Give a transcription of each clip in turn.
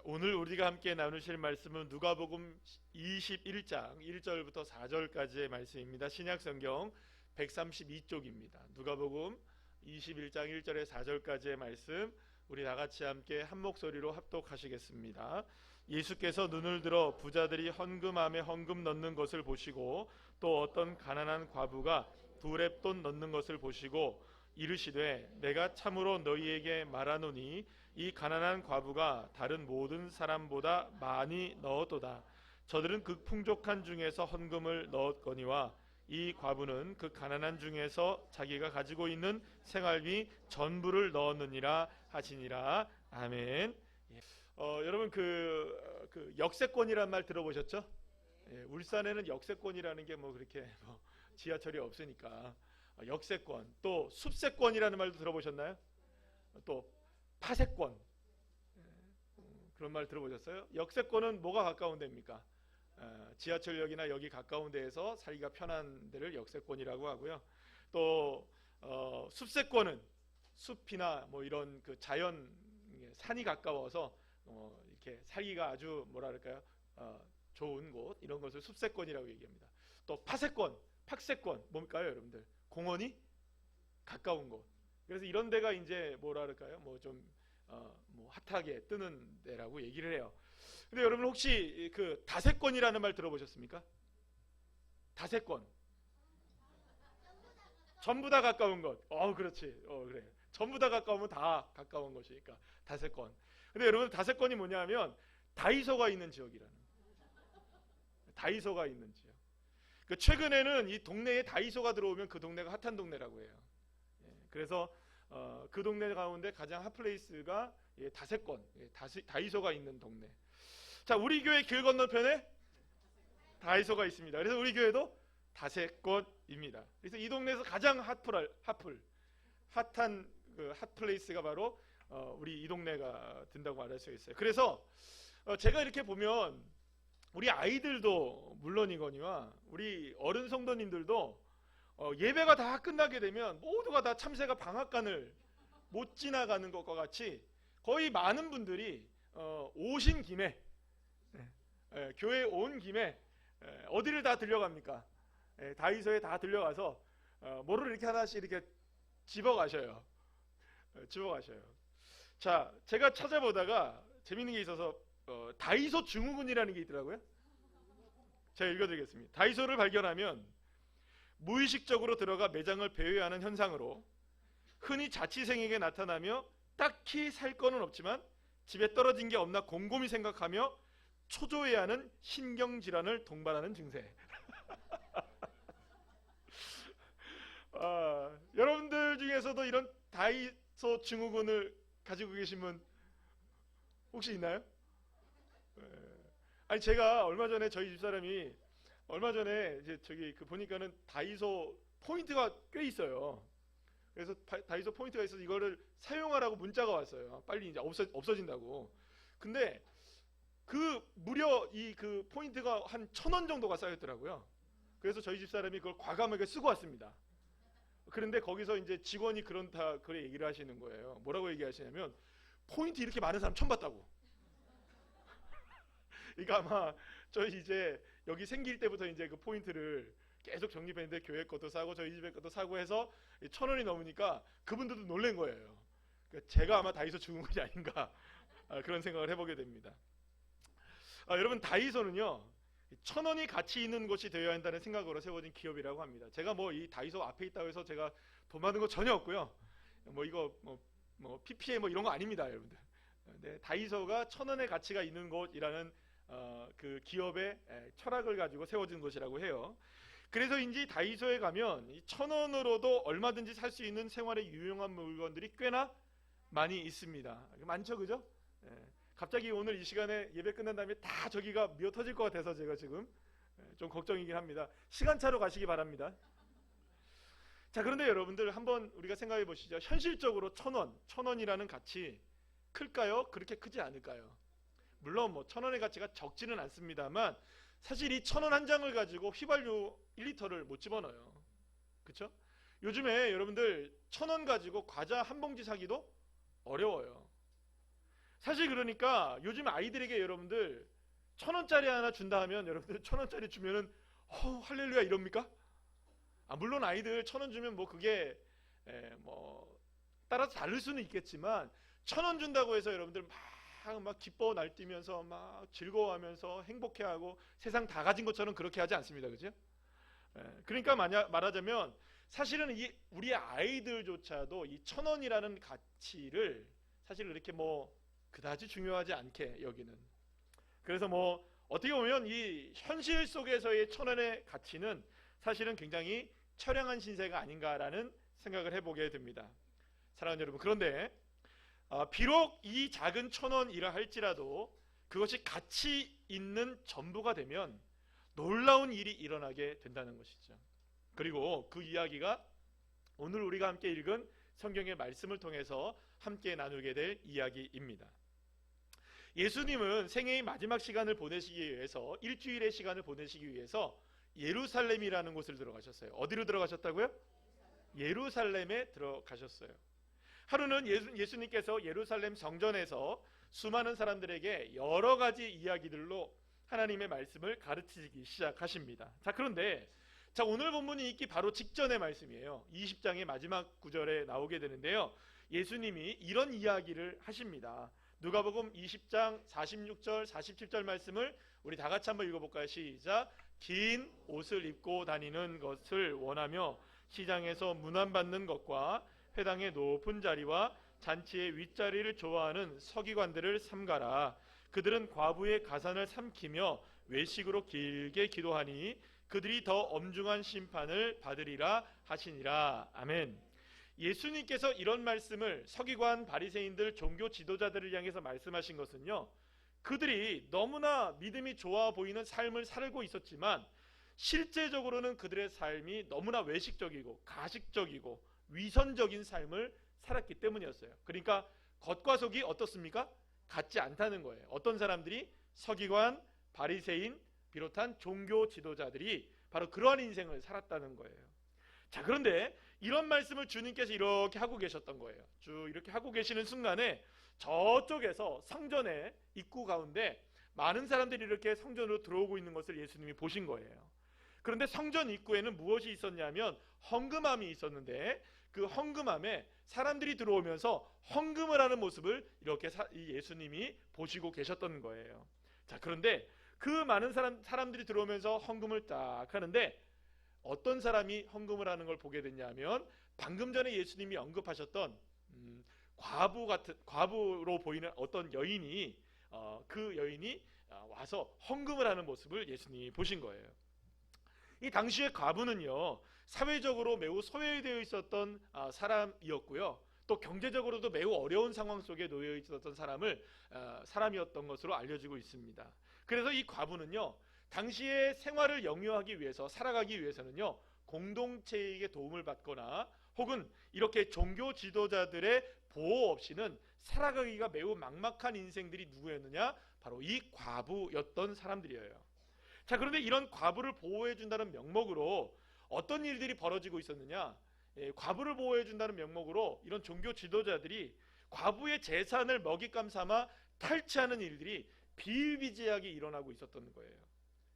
오늘 우리가 함께 나누실 말씀은 누가복음 21장 1절부터 4절까지의 말씀입니다. 신약성경 132쪽입니다. 누가복음 21장 1절에 4절까지의 말씀, 우리 다같이 함께 한 목소리로 합독하시겠습니다. 예수께서 눈을 들어 부자들이 헌금함에 헌금 넣는 것을 보시고 또 어떤 가난한 과부가 두 렙돈 넣는 것을 보시고 이르시되 내가 참으로 너희에게 말하노니 이 가난한 과부가 다른 모든 사람보다 많이 넣었도다. 저들은 그 풍족한 중에서 헌금을 넣었거니와 이 과부는 그 가난한 중에서 자기가 가지고 있는 생활비 전부를 넣었느니라 하시니라. 아멘. 여러분 그 역세권이란 말 들어보셨죠? 울산에는 역세권이라는 게 뭐 그렇게 지하철이 없으니까 역세권, 또 숲세권이라는 말도 들어보셨나요? 또 파세권, 그런 말 들어보셨어요? 역세권은 뭐가 가까운 데입니까? 지하철역이나 여기 가까운 데에서 살기가 편한 데를 역세권이라고 하고요. 또 숲세권은 숲이나 뭐 이런 그 자연, 산이 가까워서 이렇게 살기가 아주 뭐랄까요, 좋은 곳, 이런 것을 숲세권이라고 얘기합니다. 또 파세권, 팍세권 뭘까요, 여러분들? 공원이 가까운 곳. 그래서 이런 데가 이제 뭐랄까요, 뭐 좀 뭐 핫하게 뜨는 데라고 얘기를 해요. 근데 여러분 혹시 그 다세권이라는 말 들어보셨습니까? 다세권. 전부 다 가까운 것. 그렇지. 그래. 전부 다 가까우면 다 가까운 것이니까 다세권. 근데 여러분 다세권이 뭐냐면 다이소가 있는 지역이라는. 다이소가 있는 지역. 최근에는 이 동네에 다이소가 들어오면 그 동네가 핫한 동네라고 해요. 그래서 그 동네 가운데 가장 핫플레이스가 다세권, 다이소가 있는 동네. 자, 우리 교회 길 건너편에 다이소가 있습니다. 그래서 우리 교회도 다세권입니다. 그래서 이 동네에서 가장 핫한 그 핫플레이스가 바로 우리 이 동네가 된다고 말할 수 있어요. 그래서 제가 이렇게 보면 우리 아이들도 물론이거니와 우리 어른 성도님들도 예배가 다 끝나게 되면 모두가 다 참새가 방앗간을 못 지나가는 것과 같이 거의 많은 분들이 오신 김에 교회에 온 김에 어디를 다 들려갑니까? 다이소에 다 들려가서 뭐를 이렇게 하나씩 이렇게 집어가셔요. 집어가셔요. 자, 제가 찾아보다가 재밌는 게 있어서 다이소 증후군이라는 게 있더라고요. 제가 읽어드리겠습니다. 다이소를 발견하면 무의식적으로 들어가 매장을 배회하는 현상으로 흔히 자취생에게 나타나며 딱히 살 거는 없지만 집에 떨어진 게 없나 곰곰이 생각하며 초조해하는 신경질환을 동반하는 증세. 여러분들 중에서도 이런 다이소 증후군을 가지고 계신 분 혹시 있나요? 아니, 제가 얼마 전에 저희 집사람이 얼마 전에 이제 저기 보니까는 다이소 포인트가 꽤 있어요. 그래서 다이소 포인트가 있어서 이거를 사용하라고 문자가 왔어요. 빨리 이제 없어진다고. 근데 무려 그 포인트가 한 1,000원 정도가 쌓였더라고요. 그래서 저희 집사람이 그걸 과감하게 쓰고 왔습니다. 그런데 거기서 이제 직원이 그래 얘기를 하시는 거예요. 뭐라고 얘기하시냐면 포인트 이렇게 많은 사람 처음 봤다고. 그러니까 아마 저희 이제 여기 생길 때부터 이제 그 포인트를 계속 적립했는데 교회 것도 사고 저희 집에 것도 사고 해서 1,000원이 넘으니까 그분들도 놀란 거예요. 그러니까 제가 아마 다이소 증후군이 아닌가 그런 생각을 해보게 됩니다. 여러분, 다이소는요 1,000원이 가치 있는 곳이 되어야 한다는 생각으로 세워진 기업이라고 합니다. 제가 뭐 이 다이소 앞에 있다고 해서 제가 돈 받은 거 전혀 없고요. 뭐 이거 뭐 PPA 뭐 이런 거 아닙니다, 여러분들. 네, 다이소가 1,000원의 가치가 있는 곳이라는 그 기업의 철학을 가지고 세워진 곳이라고 해요. 그래서인지 다이소에 가면 1,000원으로도 얼마든지 살 수 있는 생활에 유용한 물건들이 꽤나 많이 있습니다. 많죠, 그죠? 갑자기 오늘 이 시간에 예배 끝난 다음에 다 저기가 미어 터질 것 같아서 제가 지금 좀 걱정이긴 합니다. 시간차로 가시기 바랍니다. 자, 그런데 여러분들 한번 우리가 생각해 보시죠. 현실적으로 1,000원이라는 가치 클까요? 그렇게 크지 않을까요? 물론 뭐 1,000원의 가치가 적지는 않습니다만 사실 이 1,000원 한 장을 가지고 휘발유 1리터를 못 집어넣어요. 그렇죠? 요즘에 여러분들 1,000원 가지고 과자 한 봉지 사기도 어려워요. 사실 그러니까 요즘 아이들에게 여러분들 1,000원짜리 하나 준다 하면 여러분들 1,000원짜리 주면은 할렐루야 이럽니까? 물론 아이들 1,000원 주면 뭐 그게 뭐 따라서 다를 수는 있겠지만 1,000원 준다고 해서 여러분들 막 기뻐 날뛰면서 막 즐거워하면서 행복해하고 세상 다 가진 것처럼 그렇게 하지 않습니다. 그죠? 그러니까 말하자면 사실은 우리 아이들조차도 이 1,000원이라는 가치를 사실 그렇게 뭐 그다지 중요하지 않게 여기는. 그래서 뭐 어떻게 보면 이 현실 속에서의 1,000원의 가치는 사실은 굉장히 처량한 신세가 아닌가라는 생각을 해보게 됩니다. 사랑하는 여러분, 그런데 비록 이 작은 1,000원이라 할지라도 그것이 가치 있는 전부가 되면 놀라운 일이 일어나게 된다는 것이죠. 그리고 그 이야기가 오늘 우리가 함께 읽은 성경의 말씀을 통해서 함께 나누게 될 이야기입니다. 예수님은 생애의 마지막 시간을 보내시기 위해서 일주일의 시간을 보내시기 위해서 예루살렘이라는 곳을 들어가셨어요. 어디로 들어가셨다고요? 예루살렘에 들어가셨어요. 하루는 예수님께서 예루살렘 성전에서 수많은 사람들에게 여러 가지 이야기들로 하나님의 말씀을 가르치기 시작하십니다. 자, 그런데 오늘 본문이 있기 바로 직전의 말씀이에요. 20장의 마지막 구절에 나오게 되는데요. 예수님이 이런 이야기를 하십니다. 누가복음 20장 46절 47절 말씀을 우리 다 같이 한번 읽어볼까요? 시작. 긴 옷을 입고 다니는 것을 원하며 시장에서 문안받는 것과 회당의 높은 자리와 잔치의 윗자리를 좋아하는 서기관들을 삼가라. 그들은 과부의 가산을 삼키며 외식으로 길게 기도하니 그들이 더 엄중한 심판을 받으리라 하시니라. 아멘. 예수님께서 이런 말씀을 서기관, 바리새인들, 종교 지도자들을 향해서 말씀하신 것은요, 그들이 너무나 믿음이 좋아 보이는 삶을 살고 있었지만 실제적으로는 그들의 삶이 너무나 외식적이고 가식적이고 위선적인 삶을 살았기 때문이었어요. 그러니까 겉과 속이 어떻습니까? 같지 않다는 거예요. 어떤 사람들이? 서기관, 바리새인 비롯한 종교 지도자들이 바로 그러한 인생을 살았다는 거예요. 자, 그런데 이런 말씀을 주님께서 이렇게 하고 계셨던 거예요. 쭉 이렇게 하고 계시는 순간에 저쪽에서 성전의 입구 가운데 많은 사람들이 이렇게 성전으로 들어오고 있는 것을 예수님이 보신 거예요. 그런데 성전 입구에는 무엇이 있었냐면 헌금함이 있었는데 그 헌금함에 사람들이 들어오면서 헌금을 하는 모습을 이렇게 예수님이 보시고 계셨던 거예요. 자, 그런데 그 많은 사람들이 들어오면서 헌금을 딱 하는데 어떤 사람이 헌금을 하는 걸 보게 됐냐면 방금 전에 예수님이 언급하셨던 과부로 보이는 어떤 여인이 그 여인이 와서 헌금을 하는 모습을 예수님이 보신 거예요. 이 당시의 과부는요, 사회적으로 매우 소외되어 있었던 사람이었고요, 또 경제적으로도 매우 어려운 상황 속에 놓여 있었던 사람이었던 것으로 알려지고 있습니다. 그래서 이 과부는요, 당시의 생활을 영위하기 위해서, 살아가기 위해서는요, 공동체에게 도움을 받거나 혹은 이렇게 종교 지도자들의 보호 없이는 살아가기가 매우 막막한 인생들이 누구였느냐? 바로 이 과부였던 사람들이에요. 자, 그런데 이런 과부를 보호해준다는 명목으로 어떤 일들이 벌어지고 있었느냐? 과부를 보호해준다는 명목으로 이런 종교 지도자들이 과부의 재산을 먹잇감 삼아 탈취하는 일들이 비일비재하게 일어나고 있었던 거예요.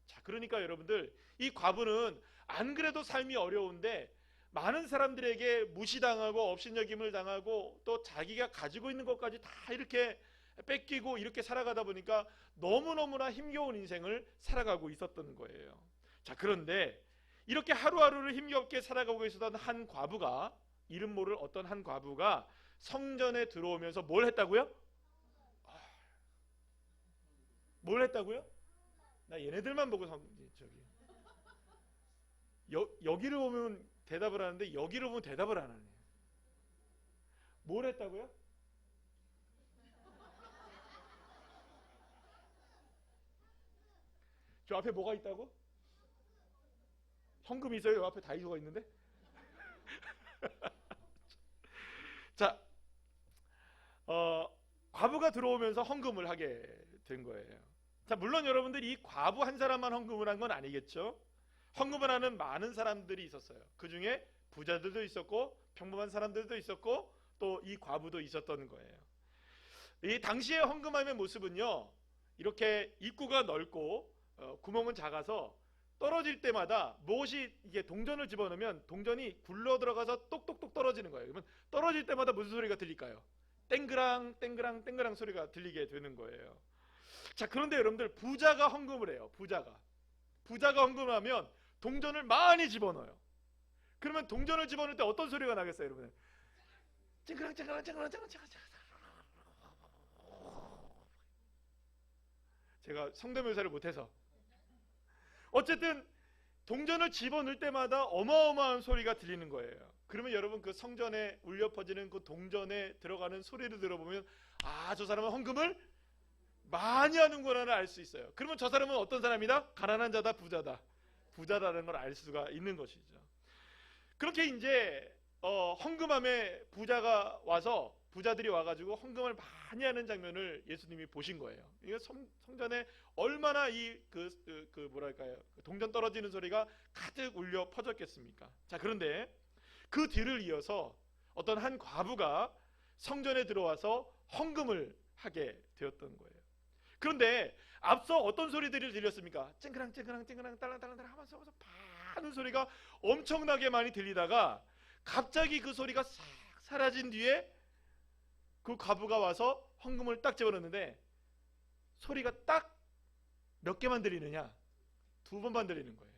자, 그러니까 여러분들, 이 과부는 안 그래도 삶이 어려운데 많은 사람들에게 무시당하고 업신여김을 당하고 또 자기가 가지고 있는 것까지 다 이렇게 뺏기고 이렇게 살아가다 보니까 너무너무나 힘겨운 인생을 살아가고 있었던 거예요. 자, 그런데 이렇게 하루하루를 힘겹게 살아가고 있었던 한 과부가, 이름 모를 어떤 한 과부가 성전에 들어오면서 뭘 했다고요? 뭘 했다고요? 나 얘네들만 보고 여기를 보면 대답을 하는데 여기를 보면 대답을 안 하네. 뭘 했다고요? 저 앞에 뭐가 있다고? 현금이 있어요? 요 앞에 다이소가 있는데? 자, 과부가 들어오면서 헌금을 하게 된 거예요. 자, 물론 여러분들 이 과부 한 사람만 헌금을 한 건 아니겠죠? 헌금을 하는 많은 사람들이 있었어요. 그 중에 부자들도 있었고 평범한 사람들도 있었고 또 이 과부도 있었던 거예요. 이 당시의 헌금함의 모습은요, 이렇게 입구가 넓고 구멍은 작아서 떨어질 때마다 무엇이 이게 동전을 집어넣으면 동전이 굴러 들어가서 똑똑똑 떨어지는 거예요. 그러면 떨어질 때마다 무슨 소리가 들릴까요? 땡그랑 땡그랑 땡그랑 소리가 들리게 되는 거예요. 자, 그런데 여러분들, 부자가 헌금을 해요. 부자가 헌금을 하면 동전을 많이 집어넣어요. 그러면 동전을 집어넣을 때 어떤 소리가 나겠어요, 여러분? 찡그랑 찡그랑 찡그랑 찡그랑 찡그랑. 제가 성대묘사를 못해서, 어쨌든 동전을 집어넣을 때마다 어마어마한 소리가 들리는 거예요. 그러면 여러분, 그 성전에 울려 퍼지는 그 동전에 들어가는 소리를 들어보면, 아, 저 사람은 헌금을 많이 하는구나를 알 수 있어요. 그러면 저 사람은 어떤 사람이다? 가난한 자다, 부자다. 부자다라는 걸 알 수가 있는 것이죠. 그렇게 이제 헌금함에 부자들이 와가지고 헌금을 많이 하는 장면을 예수님이 보신 거예요. 이게 성전에 얼마나 뭐랄까요, 동전 떨어지는 소리가 가득 울려 퍼졌겠습니까? 자, 그런데 그 뒤를 이어서 어떤 한 과부가 성전에 들어와서 헌금을 하게 되었던 거예요. 그런데 앞서 어떤 소리들이 들렸습니까? 쨍그랑 쨍그랑 쨍그랑 딸랑딸랑 하면서 많은 소리가 엄청나게 많이 들리다가 갑자기 그 소리가 싹 사라진 뒤에 그 과부가 와서 헌금을 딱 집어넣는데 소리가 딱 몇 개만 들리느냐? 2번만 들리는 거예요.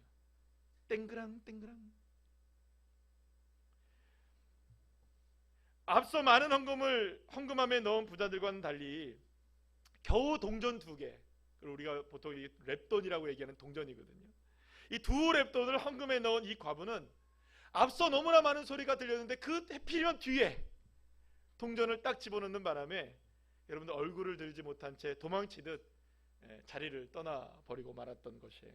땡그랑 땡그랑. 앞서 많은 헌금함에 넣은 부자들과는 달리 겨우 동전 2개, 그리고 우리가 보통 이 랩돈이라고 얘기하는 동전이거든요. 이 2랩돈을 헌금에 넣은 이 과부는 앞서 너무나 많은 소리가 들렸는데 그 해필이면 뒤에 동전을 딱 집어넣는 바람에 여러분들 얼굴을 들지 못한 채 도망치듯 자리를 떠나버리고 말았던 것이에요.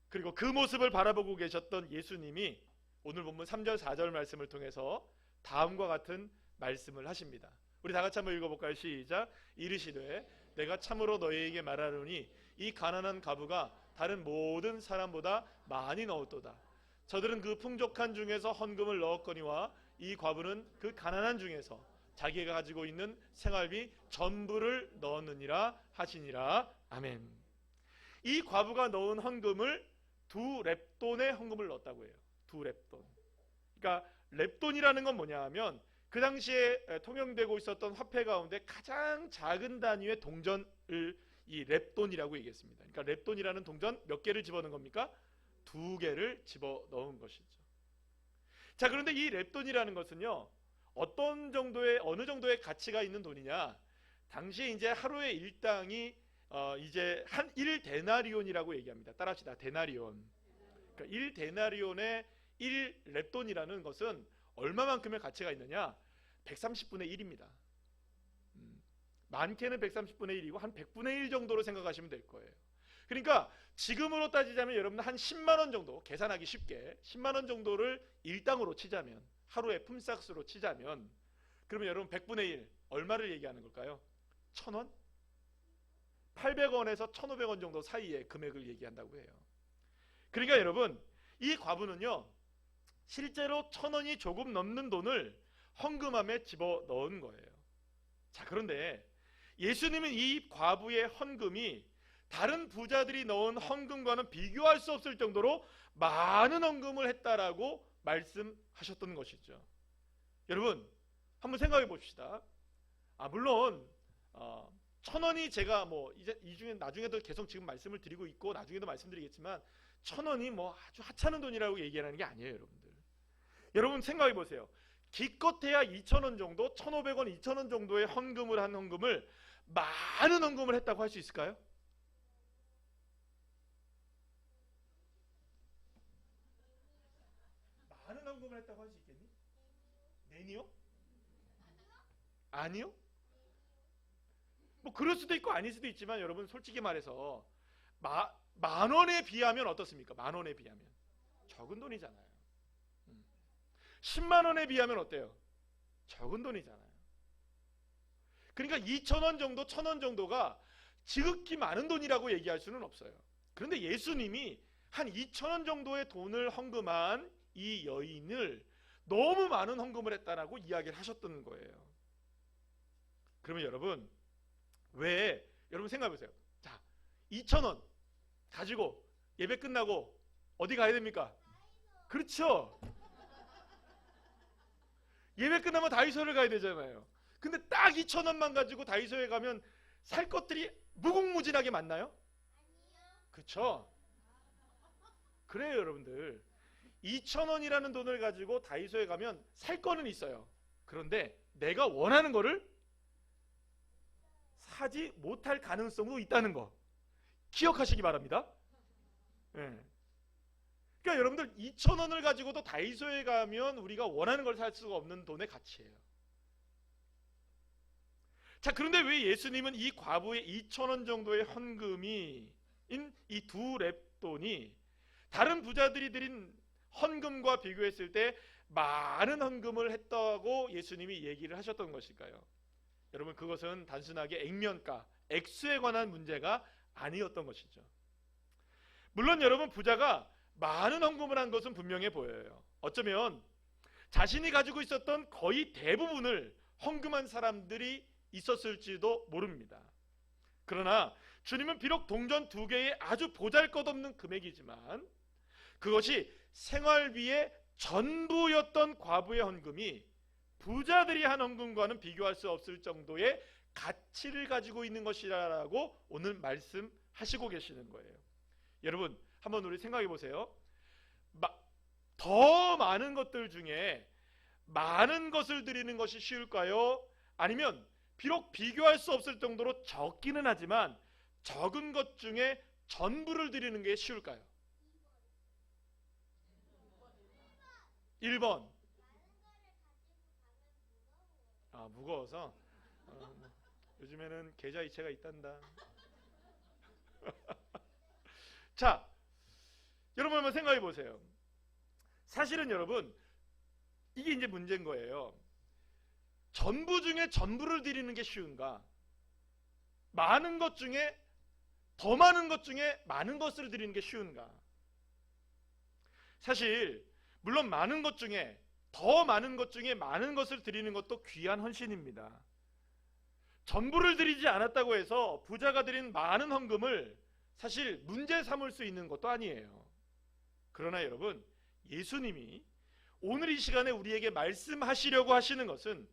그리고 그 모습을 바라보고 계셨던 예수님이 오늘 본문 3절 4절 말씀을 통해서 다음과 같은 말씀을 하십니다. 우리 다 같이 한번 읽어볼까요? 시작. 이르시되 내가 참으로 너희에게 말하노니 이 가난한 과부가 다른 모든 사람보다 많이 넣었도다. 저들은 그 풍족한 중에서 헌금을 넣었거니와 이 과부는 그 가난한 중에서 자기가 가지고 있는 생활비 전부를 넣었느니라 하시니라. 아멘. 이 과부가 넣은 헌금을 2랩돈의 헌금을 넣었다고 해요. 2랩돈. 그러니까 랩돈이라는 건 뭐냐 하면 그 당시에 통용되고 있었던 화폐 가운데 가장 작은 단위의 동전을 이 랩돈이라고 얘기했습니다. 그러니까 랩돈이라는 동전 몇 개를 집어넣은 겁니까? 2개를 집어넣은 것이죠. 자, 그런데 이 랩돈이라는 것은요, 어느 정도의 가치가 있는 돈이냐? 당시에 이제 하루의 일당이 이제 한 1데나리온이라고 얘기합니다. 따라합시다. 데나리온. 그러니까 1데나리온의 1랩돈이라는 것은 얼마만큼의 가치가 있느냐? 130분의 1입니다. 많게는 130분의 1이고 한 100분의 1 정도로 생각하시면 될 거예요. 그러니까 지금으로 따지자면 여러분들 한 10만 원 정도, 계산하기 쉽게 10만 원 정도를 일당으로 치자면, 하루에 품삯으로 치자면, 그러면 여러분 100분의 1 얼마를 얘기하는 걸까요? 1,000원? 800원에서 1,500원 정도 사이의 금액을 얘기한다고 해요. 그러니까 여러분, 이 과부는요, 실제로 1,000원이 조금 넘는 돈을 헌금함에 집어넣은 거예요. 자, 그런데 예수님은 이 과부의 헌금이 다른 부자들이 넣은 헌금과는 비교할 수 없을 정도로 많은 헌금을 했다라고 말씀하셨던 것이죠. 여러분, 한번 생각해 봅시다. 물론 1,000원이 제가 이제 이 중에 나중에도 계속 지금 말씀을 드리고 있고 나중에도 말씀드리겠지만 1,000원이 아주 하찮은 돈이라고 얘기하는 게 아니에요, 여러분들. 여러분 생각해 보세요. 기껏해야 2,000원 정도, 1,500원, 2,000원 정도의 헌금을 한 헌금을 많은 헌금을 했다고 할 수 있을까요? 많은 헌금을 했다고 할 수 있겠니? 내니요? 아니요? 그럴 수도 있고 아닐 수도 있지만 여러분 솔직히 말해서 만 원에 비하면 어떻습니까? 만 원에 비하면 적은 돈이잖아요. 10만 원에 비하면 어때요? 적은 돈이잖아요. 그러니까 2,000원 정도, 1,000원 정도가 지극히 많은 돈이라고 얘기할 수는 없어요. 그런데 예수님이 한 2,000원 정도의 돈을 헌금한 이 여인을 너무 많은 헌금을 했다라고 이야기를 하셨던 거예요. 그러면 여러분, 왜 여러분 생각해 보세요. 자, 2,000원 가지고 예배 끝나고 어디 가야 됩니까? 그렇죠. 예배 끝나면 다이소를 가야 되잖아요. 근데 딱 2,000원만 가지고 다이소에 가면 살 것들이 무궁무진하게 많나요? 그렇죠. 그래요, 여러분들. 2,000원이라는 돈을 가지고 다이소에 가면 살 거는 있어요. 그런데 내가 원하는 거를 사지 못할 가능성도 있다는 거 기억하시기 바랍니다. 네. 그러니까 여러분들 2,000원을 가지고도 다이소에 가면 우리가 원하는 걸 살 수가 없는 돈의 가치예요. 자, 그런데 왜 예수님은 이 과부의 2,000원 정도의 헌금이 이 두 렙돈이 다른 부자들이 드린 헌금과 비교했을 때 많은 헌금을 했다고 예수님이 얘기를 하셨던 것일까요? 여러분, 그것은 단순하게 액면가, 액수에 관한 문제가 아니었던 것이죠. 물론 여러분, 부자가 많은 헌금을 한 것은 분명해 보여요. 어쩌면 자신이 가지고 있었던 거의 대부분을 헌금한 사람들이 있었을지도 모릅니다. 그러나 주님은 비록 동전 2개의 아주 보잘것없는 금액이지만 그것이 생활비의 전부였던 과부의 헌금이 부자들이 한 헌금과는 비교할 수 없을 정도의 가치를 가지고 있는 것이라고 오늘 말씀하시고 계시는 거예요. 여러분, 한번 우리 생각해 보세요. 더 많은 것들 중에 많은 것을 드리는 것이 쉬울까요? 아니면 비록 비교할 수 없을 정도로 적기는 하지만 적은 것 중에 전부를 드리는 게 쉬울까요? 1번. 무거워서 요즘에는 계좌이체가 있단다. 자, 여러분 한번 생각해 보세요. 사실은 여러분, 이게 이제 문제인 거예요. 전부 중에 전부를 드리는 게 쉬운가? 많은 것 중에 더 많은 것 중에 많은 것을 드리는 게 쉬운가? 사실 물론 많은 것 중에 더 많은 것 중에 많은 것을 드리는 것도 귀한 헌신입니다. 전부를 드리지 않았다고 해서 부자가 드린 많은 헌금을 사실 문제 삼을 수 있는 것도 아니에요. 그러나 여러분, 예수님이 오늘 이 시간에 우리에게 말씀하시려고 하시는 것은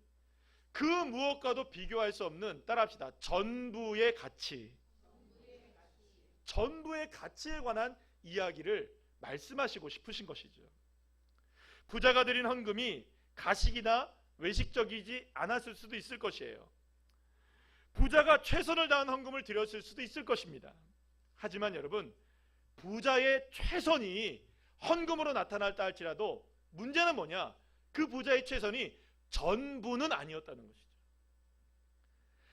그 무엇과도 비교할 수 없는, 따라합시다, 전부의 가치, 전부의 가치에 관한 이야기를 말씀하시고 싶으신 것이죠. 부자가 드린 헌금이 가식이나 외식적이지 않았을 수도 있을 것이에요. 부자가 최선을 다한 헌금을 드렸을 수도 있을 것입니다. 하지만 여러분, 부자의 최선이 헌금으로 나타날다 할지라도 문제는 뭐냐? 그 부자의 최선이 전부는 아니었다는 것이죠.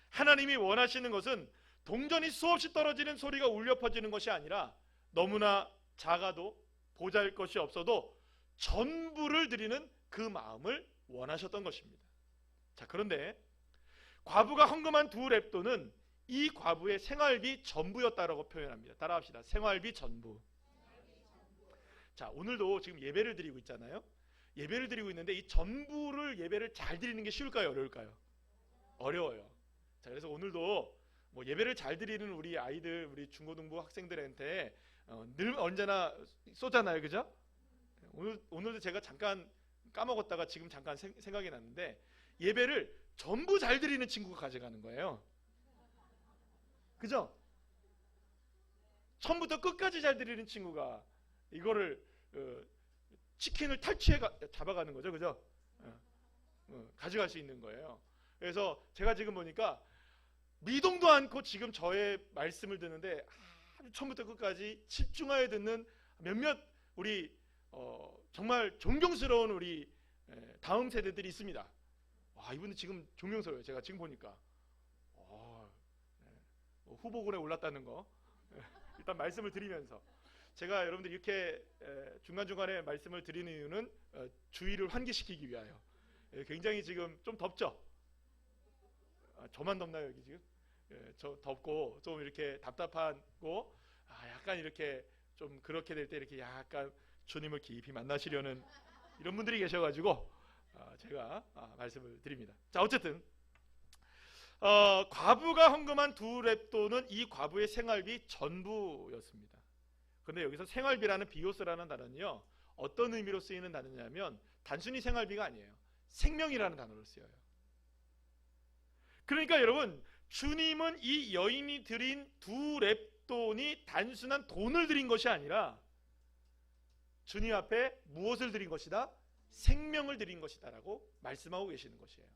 하나님이 원하시는 것은 동전이 수없이 떨어지는 소리가 울려 퍼지는 것이 아니라 너무나 작아도 보잘것이 없어도 전부를 드리는 그 마음을 원하셨던 것입니다. 자, 그런데 과부가 헌금한 2렙돈은 이 과부의 생활비 전부였다라고 표현합니다. 따라합시다. 생활비 전부. 자, 오늘도 지금 예배를 드리고 있잖아요. 예배를 드리고 있는데 이 전부를 예배를 잘 드리는 게 쉬울까요? 어려울까요? 어려워요. 자, 그래서 오늘도 뭐 예배를 잘 드리는 우리 아이들, 우리 중고등부 학생들한테 늘 언제나 쏘잖아요, 그죠? 오늘도 제가 잠깐 까먹었다가 지금 잠깐 생각이 났는데 예배를 전부 잘 드리는 친구가 가져가는 거예요. 그죠? 처음부터 끝까지 잘 드리는 친구가 이거를 치킨을 탈취해 잡아가는 거죠, 그죠? 가져갈 수 있는 거예요. 그래서 제가 지금 보니까 미동도 않고 지금 저의 말씀을 듣는데 아주 처음부터 끝까지 집중하여 듣는 몇몇 우리 정말 존경스러운 우리 다음 세대들이 있습니다. 와, 이분들 지금 존경스러워요. 제가 지금 보니까 후보군에 올랐다는 거 일단 말씀을 드리면서 제가 여러분들 이렇게 중간중간에 말씀을 드리는 이유는 주의를 환기시키기 위하여. 굉장히 지금 좀 덥죠? 저만 덥나요 여기 지금? 저 덥고 좀 이렇게 답답하고 약간 이렇게 좀 그렇게 될 때 이렇게 약간 주님을 깊이 만나시려는 이런 분들이 계셔가지고 제가 말씀을 드립니다. 자, 어쨌든 과부가 헌금한 2렙돈은 이 과부의 생활비 전부였습니다. 그런데 여기서 생활비라는 비오스라는 단어는요, 어떤 의미로 쓰이는 단어냐면 단순히 생활비가 아니에요. 생명이라는 단어를 쓰여요. 그러니까 여러분, 주님은 이 여인이 드린 2렙돈이 단순한 돈을 드린 것이 아니라 주님 앞에 무엇을 드린 것이다? 생명을 드린 것이다 라고 말씀하고 계시는 것이에요.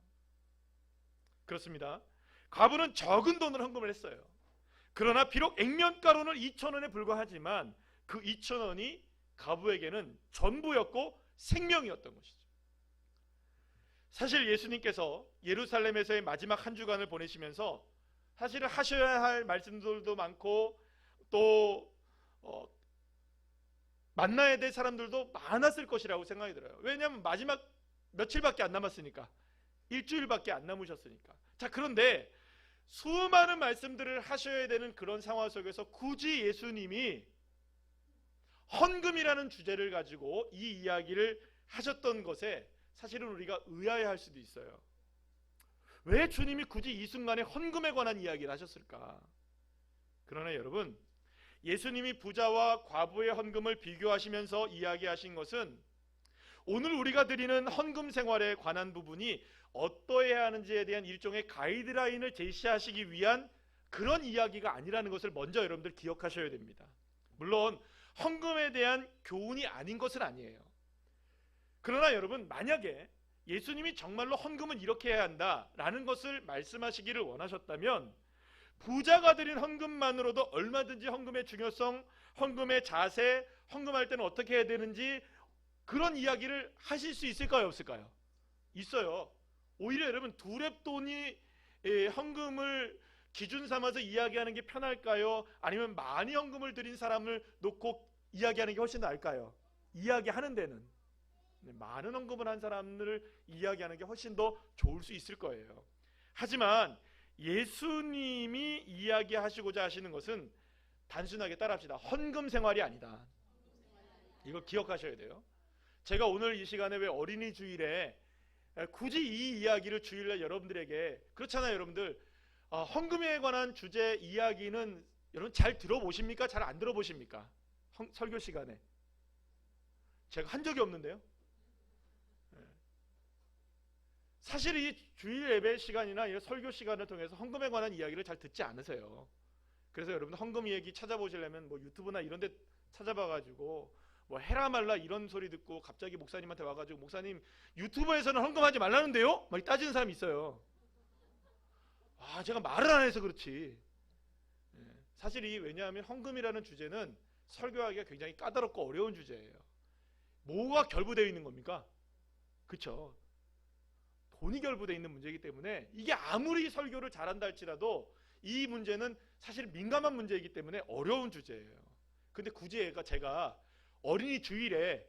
그렇습니다. 과부는 적은 돈을 헌금을 했어요. 그러나 비록 액면가로는 2,000원에 불과하지만 그 2,000원이 과부에게는 전부였고 생명이었던 것이죠. 사실 예수님께서 예루살렘에서의 마지막 한 주간을 보내시면서 사실은 하셔야 할 말씀들도 많고 또 만나야 될 사람들도 많았을 것이라고 생각이 들어요. 왜냐하면 마지막 며칠밖에 안 남았으니까, 일주일밖에 안 남으셨으니까. 자, 그런데 수많은 말씀들을 하셔야 되는 그런 상황 속에서 굳이 예수님이 헌금이라는 주제를 가지고 이 이야기를 하셨던 것에 사실은 우리가 의아해할 수도 있어요. 왜 주님이 굳이 이 순간에 헌금에 관한 이야기를 하셨을까? 그러나 여러분, 예수님이 부자와 과부의 헌금을 비교하시면서 이야기하신 것은 오늘 우리가 드리는 헌금 생활에 관한 부분이 어떠해야 하는지에 대한 일종의 가이드라인을 제시하시기 위한 그런 이야기가 아니라는 것을 먼저 여러분들 기억하셔야 됩니다. 물론 헌금에 대한 교훈이 아닌 것은 아니에요. 그러나 여러분, 만약에 예수님이 정말로 헌금은 이렇게 해야 한다라는 것을 말씀하시기를 원하셨다면 부자가 드린 헌금만으로도 얼마든지 헌금의 중요성, 헌금의 자세, 헌금할 때는 어떻게 해야 되는지 그런 이야기를 하실 수 있을까요? 없을까요? 있어요. 오히려 여러분, 2렙돈이 헌금을 기준 삼아서 이야기하는 게 편할까요? 아니면 많이 헌금을 드린 사람을 놓고 이야기하는 게 훨씬 나을까요? 이야기하는 데는 많은 헌금을 한 사람들을 이야기하는 게 훨씬 더 좋을 수 있을 거예요. 하지만 예수님이 이야기하시고자 하시는 것은 단순하게 따라합시다. 헌금 생활이 아니다. 이거 기억하셔야 돼요. 제가 오늘 이 시간에 왜 어린이 주일에 굳이 이 이야기를 주일날 여러분들에게, 그렇잖아요 여러분들, 헌금에 관한 주제 이야기는 여러분 잘 들어보십니까? 잘 안 들어보십니까? 설교 시간에 제가 한 적이 없는데요. 사실 이 주일 예배 시간이나 이 설교 시간을 통해서 헌금에 관한 이야기를 잘 듣지 않으세요. 그래서 여러분 헌금 얘기 찾아보시려면 뭐 유튜브나 이런 데 찾아봐가지고 뭐 해라 말라 이런 소리 듣고 갑자기 목사님한테 와가지고 목사님 유튜브에서는 헌금하지 말라는데요? 막 따지는 사람이 있어요. 제가 말을 안 해서 그렇지. 사실 왜냐하면 헌금이라는 주제는 설교하기가 굉장히 까다롭고 어려운 주제예요. 뭐가 결부되어 있는 겁니까? 그쵸? 돈이 결부되어 있는 문제이기 때문에 이게 아무리 설교를 잘한다 할지라도 이 문제는 사실 민감한 문제이기 때문에 어려운 주제예요. 근데 굳이 제가 어린이 주일에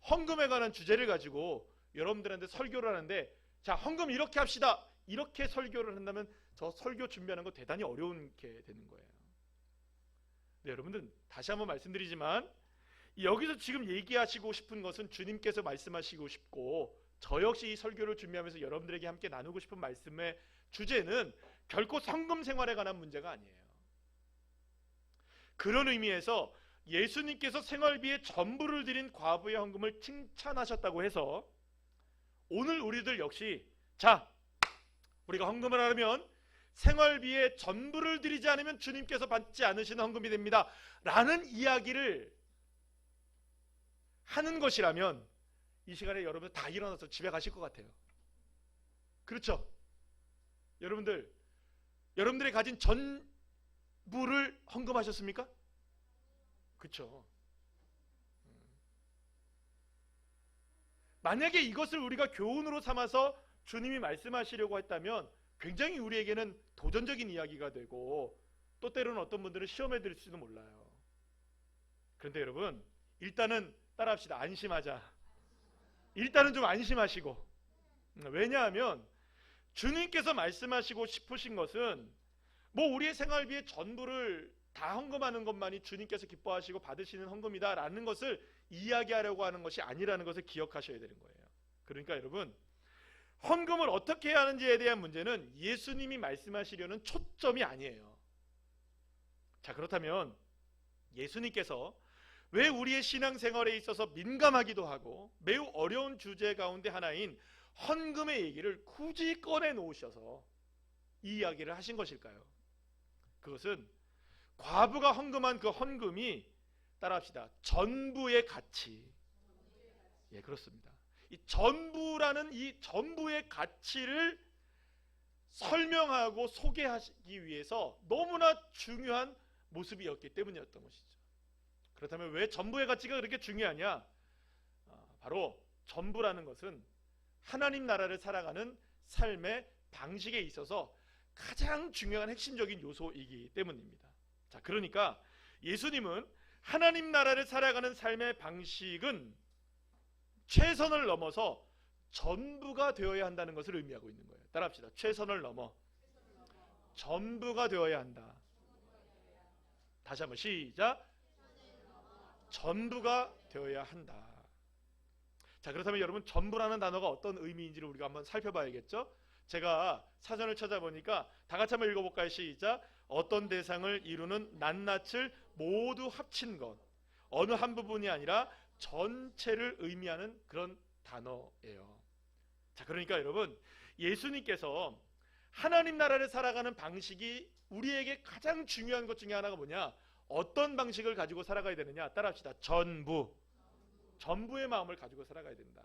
헌금에 관한 주제를 가지고 여러분들한테 설교를 하는데, 자, 헌금 이렇게 합시다, 이렇게 설교를 한다면 저 설교 준비하는 거 대단히 어려운게 되는 거예요. 네, 여러분들 다시 한번 말씀드리지만 여기서 지금 얘기하시고 싶은 것은 주님께서 말씀하시고 싶고, 저 역시 이 설교를 준비하면서 여러분들에게 함께 나누고 싶은 말씀의 주제는 결코 헌금 생활에 관한 문제가 아니에요. 그런 의미에서 예수님께서 생활비의 전부를 드린 과부의 헌금을 칭찬하셨다고 해서 오늘 우리들 역시, 자, 우리가 헌금을 하려면 생활비의 전부를 드리지 않으면 주님께서 받지 않으시는 헌금이 됩니다 라는 이야기를 하는 것이라면 이 시간에 여러분들 다 일어나서 집에 가실 것 같아요. 그렇죠? 여러분들이 가진 전부를 헌금하셨습니까? 그렇죠? 만약에 이것을 우리가 교훈으로 삼아서 주님이 말씀하시려고 했다면 굉장히 우리에게는 도전적인 이야기가 되고 또 때로는 어떤 분들은 시험에 들을지도 몰라요. 그런데 여러분, 일단은 따라합시다. 안심하자. 일단은 좀 안심하시고, 왜냐하면 주님께서 말씀하시고 싶으신 것은 뭐 우리의 생활비의 전부를 다 헌금하는 것만이 주님께서 기뻐하시고 받으시는 헌금이다 라는 것을 이야기하려고 하는 것이 아니라는 것을 기억하셔야 되는 거예요. 그러니까 여러분, 헌금을 어떻게 해야 하는지에 대한 문제는 예수님이 말씀하시려는 초점이 아니에요. 자, 그렇다면 예수님께서 왜 우리의 신앙생활에 있어서 민감하기도 하고 매우 어려운 주제 가운데 하나인 헌금의 얘기를 굳이 꺼내 놓으셔서 이 이야기를 하신 것일까요? 그것은 과부가 헌금한 그 헌금이, 따라합시다, 전부의 가치. 예, 그렇습니다. 이 전부라는 이 전부의 가치를 설명하고 소개하기 위해서 너무나 중요한 모습이었기 때문이었던 것이죠. 그렇다면 왜 전부의 가치가 그렇게 중요하냐? 바로 전부라는 것은 하나님 나라를 살아가는 삶의 방식에 있어서 가장 중요한 핵심적인 요소이기 때문입니다. 자, 그러니까 예수님은 하나님 나라를 살아가는 삶의 방식은 최선을 넘어서 전부가 되어야 한다는 것을 의미하고 있는 거예요. 따라합시다. 최선을 넘어 전부가 되어야 한다. 다시 한번 시작. 전부가 되어야 한다. 자, 그렇다면 여러분, 전부라는 단어가 어떤 의미인지를 우리가 한번 살펴봐야겠죠? 제가 사전을 찾아보니까 다 같이 한번 읽어볼까요? 시작. 어떤 대상을 이루는 낱낱을 모두 합친 것, 어느 한 부분이 아니라 전체를 의미하는 그런 단어예요. 자, 그러니까 여러분, 예수님께서 하나님 나라를 살아가는 방식이 우리에게 가장 중요한 것 중에 하나가 뭐냐? 어떤 방식을 가지고 살아가야 되느냐? 따라합시다. 전부의 마음을 가지고 살아가야 된다.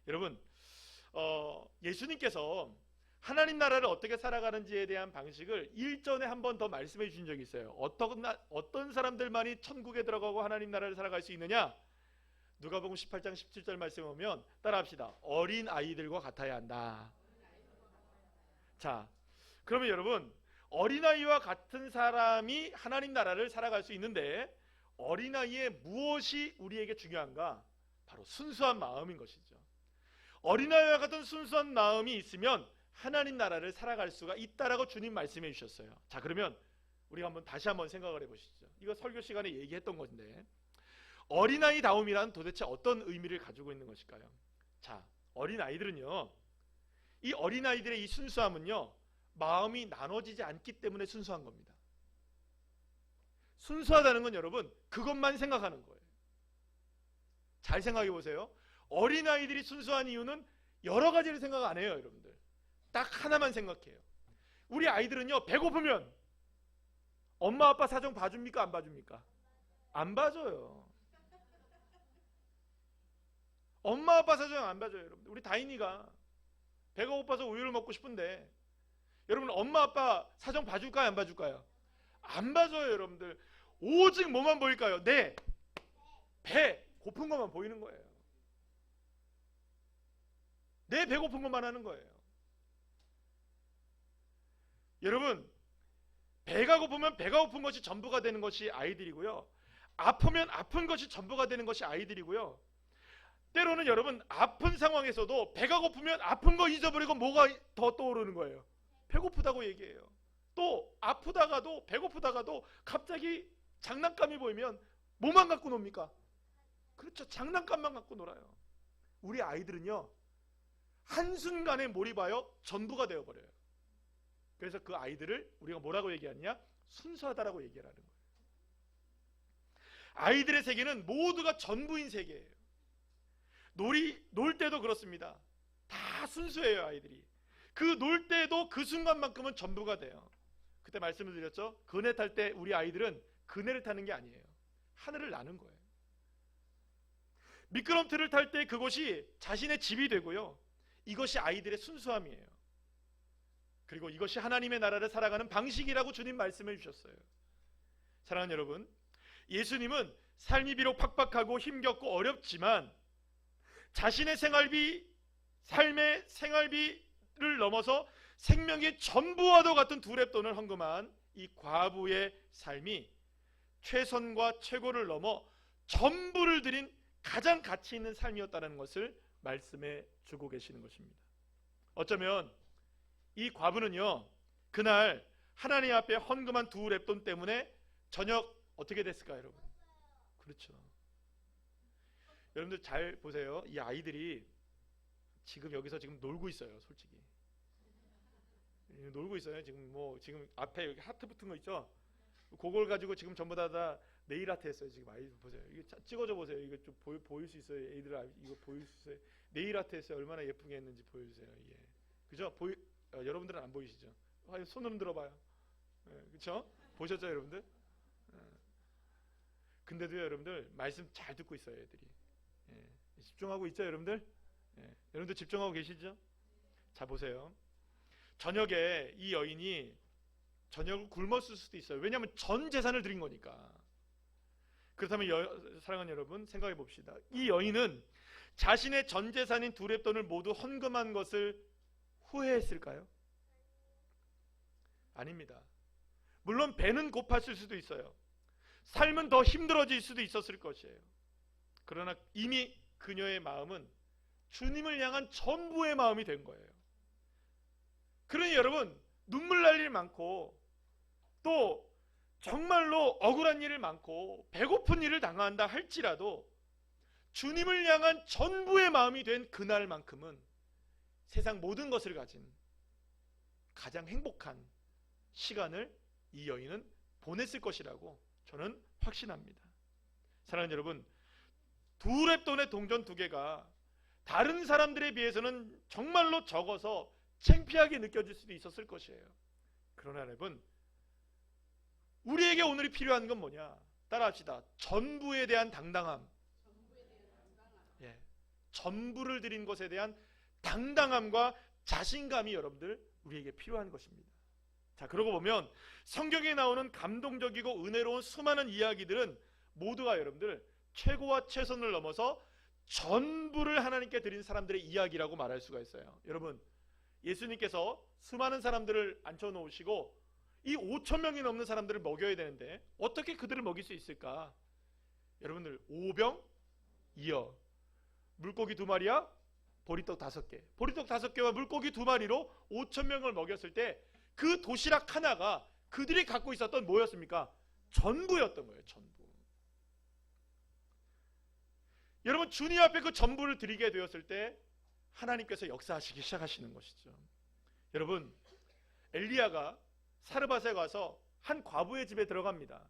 여러분, 예수님께서 하나님 나라를 어떻게 살아가는지에 대한 방식을 일전에 한 번 더 말씀해 주신 적이 있어요. 어떤 사람들만이 천국에 들어가고 하나님 나라를 살아갈 수 있느냐? 누가복음 18장 17절 말씀에 보면, 따라합시다. 어린 아이들과 같아야 한다. 자, 그러면 여러분, 어린아이와 같은 사람이 하나님 나라를 살아갈 수 있는데, 어린아이의 무엇이 우리에게 중요한가? 바로 순수한 마음인 것이죠. 어린아이와 같은 순수한 마음이 있으면 하나님 나라를 살아갈 수가 있다라고 주님 말씀해 주셨어요. 자, 그러면 우리가 다시 한번 생각을 해보시죠. 이거 설교 시간에 얘기했던 건데, 어린아이다움이란 도대체 어떤 의미를 가지고 있는 것일까요? 자, 어린아이들은요, 이 어린아이들의 이 순수함은요, 마음이 나눠지지 않기 때문에 순수한 겁니다. 순수하다는 건 여러분, 그것만 생각하는 거예요. 잘 생각해 보세요. 어린아이들이 순수한 이유는 여러 가지를 생각 안 해요, 여러분들. 딱 하나만 생각해요. 우리 아이들은요, 배고프면 엄마 아빠 사정 봐줍니까? 안 봐줍니까? 안 봐줘요. 엄마 아빠 사정 안 봐줘요, 여러분들. 우리 다인이가 배가 고파서 우유를 먹고 싶은데, 여러분, 엄마 아빠 사정 봐줄까요? 안 봐줄까요? 안 봐줘요, 여러분들. 오직 뭐만 보일까요? 배 고픈 것만 보이는 거예요. 내 배고픈 것만 하는 거예요. 여러분, 배가 고프면 배가 고픈 것이 전부가 되는 것이 아이들이고요, 아프면 아픈 것이 전부가 되는 것이 아이들이고요, 때로는 여러분, 아픈 상황에서도 배가 고프면 아픈 거 잊어버리고 뭐가 더 떠오르는 거예요? 배고프다고 얘기해요. 또 아프다가도 배고프다가도 갑자기 장난감이 보이면 뭐만 갖고 놉니까? 그렇죠, 장난감만 갖고 놀아요. 우리 아이들은요, 한순간에 몰입하여 전부가 되어버려요. 그래서 그 아이들을 우리가 뭐라고 얘기하느냐? 순수하다라고 얘기하는 거예요. 아이들의 세계는 모두가 전부인 세계예요. 놀 때도 그렇습니다. 다 순수해요, 아이들이. 그 놀 때도 그 순간만큼은 전부가 돼요. 그때 말씀을 드렸죠? 그네 탈 때 우리 아이들은 그네를 타는 게 아니에요. 하늘을 나는 거예요. 미끄럼틀을 탈 때 그것이 자신의 집이 되고요, 이것이 아이들의 순수함이에요. 그리고 이것이 하나님의 나라를 살아가는 방식이라고 주님 말씀해 주셨어요. 사랑하는 여러분, 예수님은 삶이 비록 팍팍하고 힘겹고 어렵지만 자신의 삶의 생활비를 넘어서 생명의 전부와도 같은 두 렙돈을 헌금한 이 과부의 삶이 최선과 최고를 넘어 전부를 드린 가장 가치 있는 삶이었다는 것을 말씀해 주고 계시는 것입니다. 어쩌면 이 과부는요, 그날 하나님 앞에 헌금한 두 렙돈 때문에 저녁 어떻게 됐을까요, 여러분? 그렇죠. 여러분들 잘 보세요. 이 아이들이 지금 여기서 지금 놀고 있어요. 솔직히 놀고 있어요. 지금 뭐 지금 앞에 여기 하트 붙은 거 있죠? 그걸 가지고 지금 전부 다 네일 아트 했어요. 지금 아이 보세요. 이거 찍어줘 보세요. 이거 좀 보일 수 있어요. 애들 이거 보일 수 있어요. 네일 아트 했어요. 얼마나 예쁘게 했는지 보여주세요. 예, 그죠? 여러분들은 안 보이시죠? 손 흔들어 봐요. 예, 그렇죠? 보셨죠, 여러분들? 근데도 여러분들 말씀 잘 듣고 있어요, 애들이. 예, 집중하고 있죠, 여러분들? 예, 여러분들 집중하고 계시죠? 자, 보세요. 저녁에 이 여인이 저녁을 굶었을 수도 있어요. 왜냐하면 전 재산을 드린 거니까. 그렇다면 사랑하는 여러분, 생각해 봅시다. 이 여인은 자신의 전 재산인 두 렙돈을 모두 헌금한 것을 후회했을까요? 아닙니다. 물론 배는 고팠을 수도 있어요. 삶은 더 힘들어질 수도 있었을 것이에요. 그러나 이미 그녀의 마음은 주님을 향한 전부의 마음이 된 거예요. 그러니 여러분, 눈물 날 일 많고 또 정말로 억울한 일을 많고 배고픈 일을 당한다 할지라도 주님을 향한 전부의 마음이 된 그날만큼은 세상 모든 것을 가진 가장 행복한 시간을 이 여인은 보냈을 것이라고 저는 확신합니다. 사랑하는 여러분, 두 렙돈의 동전 두 개가 다른 사람들에 비해서는 정말로 적어서 창피하게 느껴질 수도 있었을 것이에요. 그러나 여러분, 우리에게 오늘이 필요한 건 뭐냐? 따라합시다. 전부에 대한 당당함. 예, 전부를 드린 것에 대한 당당함과 자신감이 여러분들 우리에게 필요한 것입니다. 자, 그러고 보면 성경에 나오는 감동적이고 은혜로운 수많은 이야기들은 모두가 여러분들 최고와 최선을 넘어서 전부를 하나님께 드린 사람들의 이야기라고 말할 수가 있어요. 여러분, 예수님께서 수많은 사람들을 앉혀놓으시고 이 5천 명이 넘는 사람들을 먹여야 되는데 어떻게 그들을 먹일 수 있을까? 여러분들, 5병 2어, 물고기 2마리야 보리떡 5개, 보리떡 5개와 물고기 2마리로 5천 명을 먹였을 때 그 도시락 하나가 그들이 갖고 있었던 뭐였습니까? 전부였던 거예요. 전부. 여러분, 주님 앞에 그 전부를 드리게 되었을 때 하나님께서 역사하시기 시작하시는 것이죠. 여러분, 엘리야가 사르밧에 가서 한 과부의 집에 들어갑니다.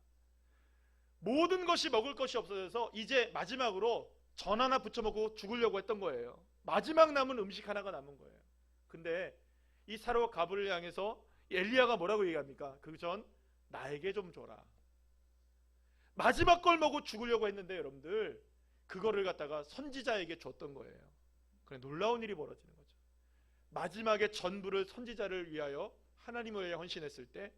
모든 것이 먹을 것이 없어져서 이제 마지막으로 전 하나 부쳐 먹고 죽으려고 했던 거예요. 마지막 남은 음식 하나가 남은 거예요. 근데 이 사르밧 과부를 향해서 엘리야가 뭐라고 얘기합니까? 그 전 나에게 좀 줘라. 마지막 걸 먹고 죽으려고 했는데 여러분들, 그거를 갖다가 선지자에게 줬던 거예요. 그래, 놀라운 일이 벌어지는 거죠. 마지막에 전부를 선지자를 위하여 하나님을 위해 헌신했을 때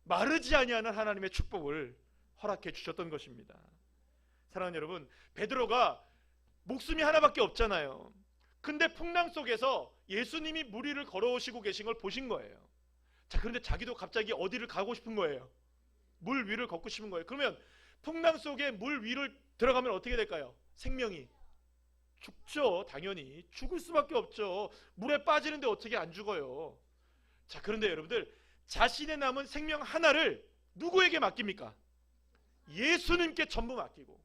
마르지 아니하는 하나님의 축복을 허락해 주셨던 것입니다. 사랑하는 여러분, 베드로가 목숨이 하나밖에 없잖아요. 근데 풍랑 속에서 예수님이 물 위를 걸어오시고 계신 걸 보신 거예요. 자, 그런데 자기도 갑자기 어디를 가고 싶은 거예요. 물 위를 걷고 싶은 거예요. 그러면 풍랑 속에 물 위를 들어가면 어떻게 될까요? 생명이 죽죠. 당연히 죽을 수밖에 없죠. 물에 빠지는데 어떻게 안 죽어요? 자, 그런데 여러분들, 자신의 남은 생명 하나를 누구에게 맡깁니까? 예수님께 전부 맡기고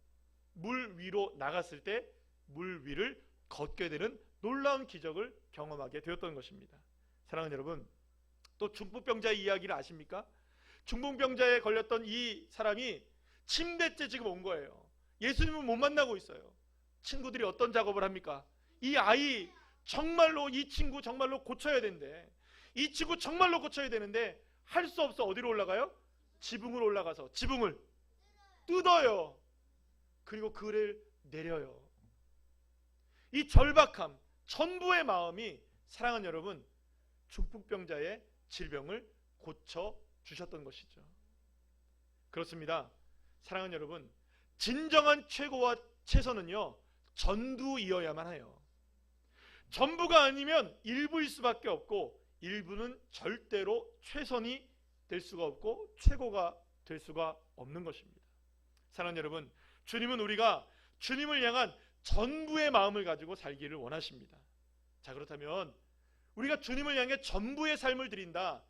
물 위로 나갔을 때 물 위를 걷게 되는 놀라운 기적을 경험하게 되었던 것입니다. 사랑하는 여러분, 또 중풍병자의 이야기를 아십니까? 중풍병자에 걸렸던 이 사람이 침대째 지금 온 거예요. 예수님은 못 만나고 있어요. 친구들이 어떤 작업을 합니까? 이 아이 정말로, 이 친구 정말로 고쳐야 되는데, 이 친구 정말로 고쳐야 되는데 할 수 없어. 어디로 올라가요? 지붕으로 올라가서 지붕을 뜯어요. 그리고 그를 내려요. 이 절박함, 전부의 마음이 사랑하는 여러분, 중풍병자의 질병을 고쳐주셨던 것이죠. 그렇습니다. 사랑하는 여러분, 진정한 최고와 최선은요, 전두이어야만 해요. 전부가 아니면 일부일 수밖에 없고, 일부는 절대로 최선이 될 수가 없고 최고가 될 수가 없는 것입니다. 사랑하는 여러분, 주님은 우리가 주님을 향한 전부의 마음을 가지고 살기를 원하십니다. 자, 그렇다면 우리가 주님을 향해 전부의 삶을 드린다,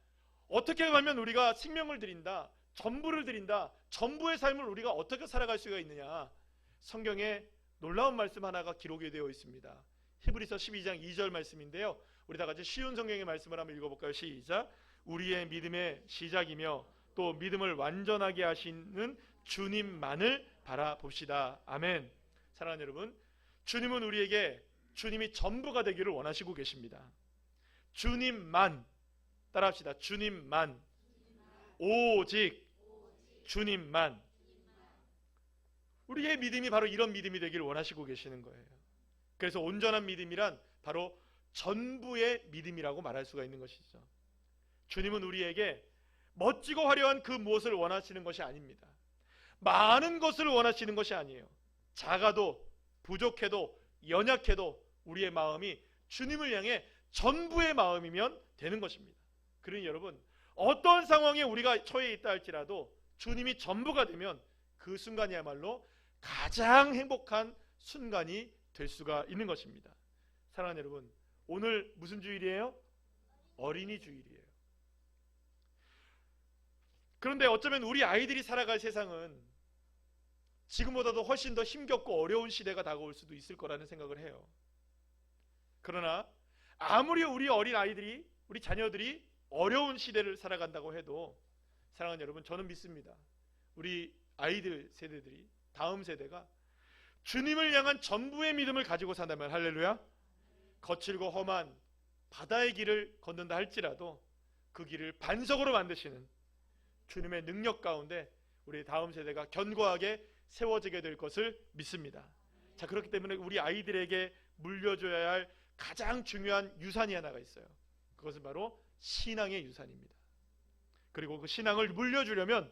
어떻게 하면 우리가 생명을 드린다, 전부를 드린다, 전부의 삶을 우리가 어떻게 살아갈 수가 있느냐? 성경에 놀라운 말씀 하나가 기록이 되어 있습니다. 히브리서 12장 2절 말씀인데요. 우리 다 같이 쉬운 성경의 말씀을 한번 읽어볼까요? 시작. 우리의 믿음의 시작이며 또 믿음을 완전하게 하시는 주님만을 바라봅시다. 아멘. 사랑하는 여러분, 주님은 우리에게 주님이 전부가 되기를 원하시고 계십니다. 주님만, 따라합시다. 주님만, 오직 주님만. 우리의 믿음이 바로 이런 믿음이 되기를 원하시고 계시는 거예요. 그래서 온전한 믿음이란 바로 전부의 믿음이라고 말할 수가 있는 것이죠. 주님은 우리에게 멋지고 화려한 그 무엇을 원하시는 것이 아닙니다. 많은 것을 원하시는 것이 아니에요. 작아도 부족해도 연약해도 우리의 마음이 주님을 향해 전부의 마음이면 되는 것입니다. 그러니 여러분, 어떤 상황에 우리가 처해 있다 할지라도 주님이 전부가 되면 그 순간이야말로 가장 행복한 순간이 될 수가 있는 것입니다. 사랑하는 여러분, 오늘 무슨 주일이에요? 어린이 주일이에요. 그런데 어쩌면 우리 아이들이 살아갈 세상은 지금보다도 훨씬 더 힘겹고 어려운 시대가 다가올 수도 있을 거라는 생각을 해요. 그러나 아무리 우리 어린 아이들이, 우리 자녀들이 어려운 시대를 살아간다고 해도 사랑하는 여러분, 저는 믿습니다. 우리 아이들 세대들이, 다음 세대가 주님을 향한 전부의 믿음을 가지고 산다면, 할렐루야, 거칠고 험한 바다의 길을 걷는다 할지라도 그 길을 반석으로 만드시는 주님의 능력 가운데 우리 다음 세대가 견고하게 세워지게 될 것을 믿습니다. 자, 그렇기 때문에 우리 아이들에게 물려줘야 할 가장 중요한 유산이 하나가 있어요. 그것은 바로 신앙의 유산입니다. 그리고 그 신앙을 물려주려면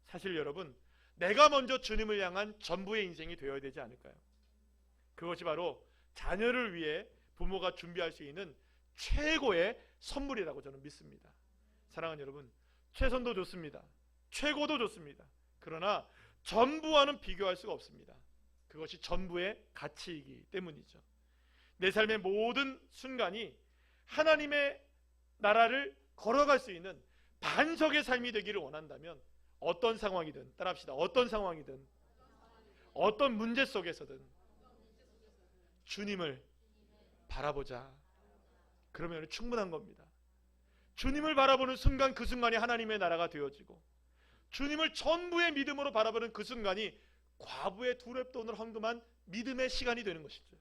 사실 여러분, 내가 먼저 주님을 향한 전부의 인생이 되어야 되지 않을까요? 그것이 바로 자녀를 위해 부모가 준비할 수 있는 최고의 선물이라고 저는 믿습니다. 사랑하는 여러분, 최선도 좋습니다. 최고도 좋습니다. 그러나 전부와는 비교할 수가 없습니다. 그것이 전부의 가치이기 때문이죠. 내 삶의 모든 순간이 하나님의 나라를 걸어갈 수 있는 반석의 삶이 되기를 원한다면 어떤 상황이든, 따라합시다, 어떤 상황이든 어떤 문제 속에서든 주님을 바라보자. 그러면 충분한 겁니다. 주님을 바라보는 순간, 그 순간이 하나님의 나라가 되어지고 주님을 전부의 믿음으로 바라보는 그 순간이 과부의 두렵돈을 헌금한 믿음의 시간이 되는 것이죠.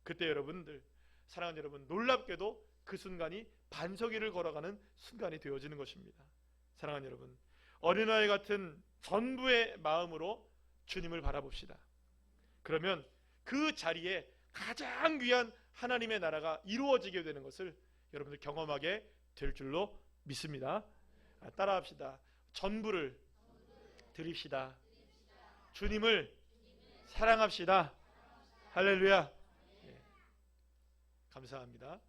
그때 여러분들, 사랑하는 여러분, 놀랍게도 그 순간이 반석 위를 걸어가는 순간이 되어지는 것입니다. 사랑하는 여러분, 어린아이 같은 전부의 마음으로 주님을 바라봅시다. 그러면 그 자리에 가장 귀한 하나님의 나라가 이루어지게 되는 것을 여러분들 경험하게 될 줄로 믿습니다. 따라합시다. 전부를 드립시다. 주님을 사랑합시다. 할렐루야. 예. 감사합니다.